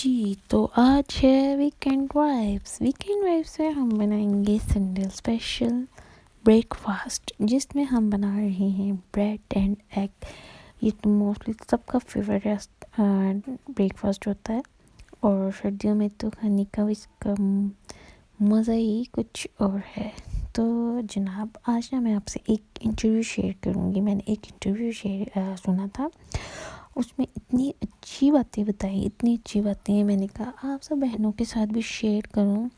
جی تو آج ہے ویکینڈ وائبس میں ہم بنائیں گے سنڈے اسپیشل بریک فاسٹ، جس میں ہم بنا رہے ہیں بریڈ اینڈ ایگ۔ یہ تو موسٹلی سب کا فیوریٹ بریک فاسٹ ہوتا ہے، اور سردیوں میں تو کھانے کا اس کا مزہ ہی کچھ اور ہے۔ تو جناب آج نا میں آپ سے ایک انٹرویو شیئر کروں گی۔ میں نے ایک انٹرویو سنا تھا، اس میں اتنی اچھی باتیں بتائی، میں نے کہا آپ سب بہنوں کے ساتھ بھی شیئر کروں،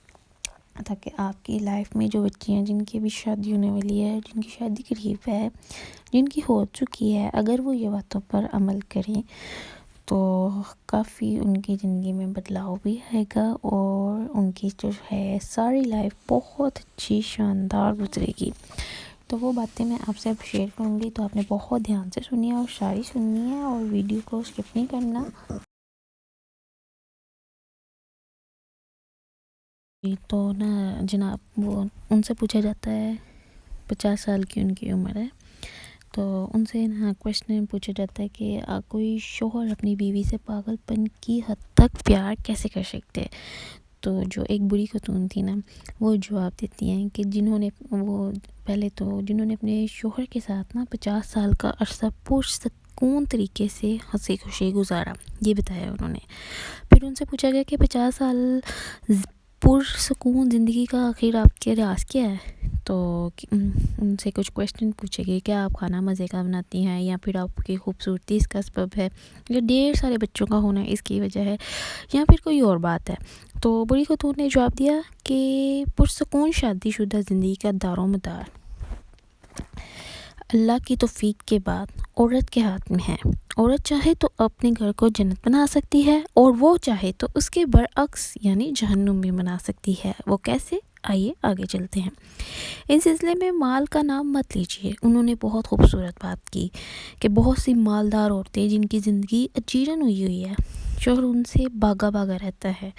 تاکہ آپ کی لائف میں جو بچی ہیں جن کی بھی شادی ہونے والی ہے، جن کی شادی قریب ہے، جن کی ہو چکی ہے، اگر وہ یہ باتوں پر عمل کریں تو کافی ان کی زندگی میں بدلاؤ بھی آئے گا، اور ان کی جو ہے ساری لائف بہت اچھی شاندار گزرے گی۔ تو وہ باتیں میں آپ سے اب شیئر کروں گی، تو آپ نے بہت دھیان سے سنی ہے اور ساری سننی ہے، اور ویڈیو کو اسکپ نہیں کرنا۔ تو نا جناب وہ ان سے پوچھا جاتا ہے، 50 سال کی ان کی عمر ہے، تو ان سے نا کویشچن پوچھا جاتا ہے کہ کوئی شوہر اپنی بیوی سے پاگل پن کی حد تک پیار کیسے کر سکتے؟ تو جو ایک بڑی خاتون تھی نا، وہ جواب دیتی ہیں کہ جنہوں نے اپنے شوہر کے ساتھ نا 50 سال کا عرصہ پرسکون طریقے سے ہنسی خوشی گزارا، یہ بتایا انہوں نے۔ پھر ان سے پوچھا گیا کہ 50 سال پرسکون زندگی کا آخر آپ کے راز کیا ہے؟ تو ان سے کچھ کویشچن پوچھے گئے، کیا آپ کھانا مزے کا بناتی ہیں، یا پھر آپ کی خوبصورتی اس کا سبب ہے، یا ڈھیر سارے بچوں کا ہونا اس کی وجہ ہے، یا پھر کوئی اور بات ہے؟ تو بڑی خاتون نے جواب دیا کہ پرسکون شادی شدہ زندگی کا دار و مدار اللہ کی توفیق کے بعد عورت کے ہاتھ میں ہے۔ عورت چاہے تو اپنے گھر کو جنت بنا سکتی ہے، اور وہ چاہے تو اس کے برعکس یعنی جہنم بھی بنا سکتی ہے۔ وہ کیسے؟ آئیے آگے چلتے ہیں۔ اس سلسلے میں مال کا نام مت لیجیے۔ انہوں نے بہت خوبصورت بات کی کہ بہت سی مالدار عورتیں جن کی زندگی اجیرن ہوئی ہے، شوہر ان سے بھاگا رہتا ہے۔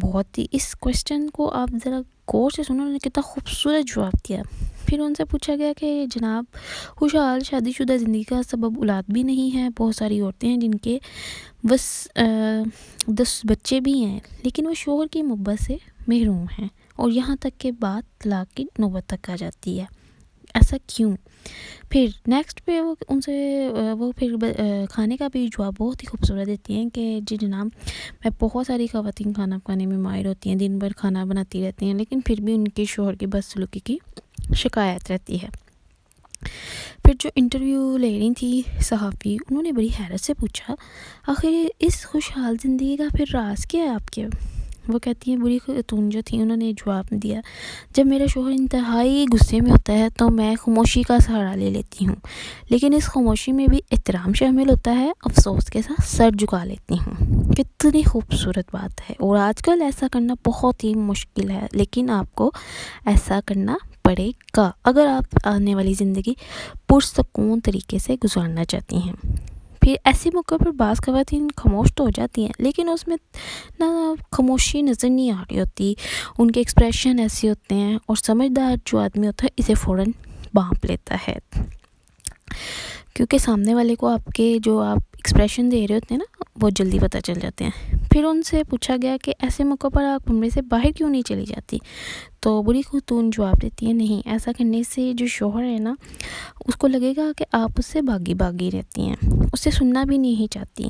بہت ہی اس کویشچن کو آپ ذرا غور سے سنو، انہوں نے کتنا خوبصورت جواب دیا۔ پھر ان سے پوچھا گیا کہ جناب خوشحال شادی شدہ زندگی کا سبب اولاد بھی نہیں ہے۔ بہت ساری عورتیں ہیں جن کے بس 10 بچے بھی ہیں، لیکن وہ شوہر کی محبت سے محروم ہیں، اور یہاں تک کہ بات طلاق کی نوبت تک آ جاتی ہے۔ ایسا کیوں؟ پھر نیکسٹ پہ وہ پھر کھانے کا بھی جواب بہت ہی خوبصورت دیتی ہیں کہ جی جناب، میں بہت ساری خواتین کھانا پکانے میں ماہر ہوتی ہیں، دن بھر کھانا بناتی رہتی ہیں، لیکن پھر بھی ان کے شوہر کی بدسلوکی کی شکایت رہتی ہے۔ پھر جو انٹرویو لے رہی تھی صحافی، انہوں نے بڑی حیرت سے پوچھا آخر اس خوشحال زندگی کا پھر راز کیا ہے آپ کے؟ وہ کہتی ہیں، بڑی خاتون جو تھی انہوں نے جواب دیا، جب میرا شوہر انتہائی غصے میں ہوتا ہے تو میں خاموشی کا سہارا لے لیتی ہوں، لیکن اس خاموشی میں بھی احترام شامل ہوتا ہے، افسوس کے ساتھ سر جھکا لیتی ہوں۔ کتنی خوبصورت بات ہے، اور آج کل ایسا کرنا بہت ہی مشکل ہے، لیکن آپ کو ایسا کرنا پڑے گا اگر آپ آنے والی زندگی پرسکون طریقے سے گزارنا چاہتی ہیں۔ پھر ایسے موقع پر بعض خواتین خاموش تو ہو جاتی ہیں، لیکن اس میں نہ خاموشی نظر نہیں آ رہی ہوتی، ان کے ایکسپریشن ایسے ہوتے ہیں، اور سمجھدار جو آدمی ہوتا ہے اسے فوراً بھانپ لیتا ہے، کیونکہ سامنے والے کو آپ کے جو آپ ایکسپریشن دے رہے ہوتے ہیں نا، بہت جلدی پتہ چل جاتے ہیں۔ پھر ان سے پوچھا گیا کہ ایسے موقع پر آپ کمرے سے باہر کیوں نہیں چلی جاتی؟ تو بڑی خاتون جواب دیتی ہے، نہیں، ایسا کرنے سے جو شوہر ہے نا، اس کو لگے گا کہ آپ اس سے بھاگی رہتی ہیں، اس سے سننا بھی نہیں چاہتی۔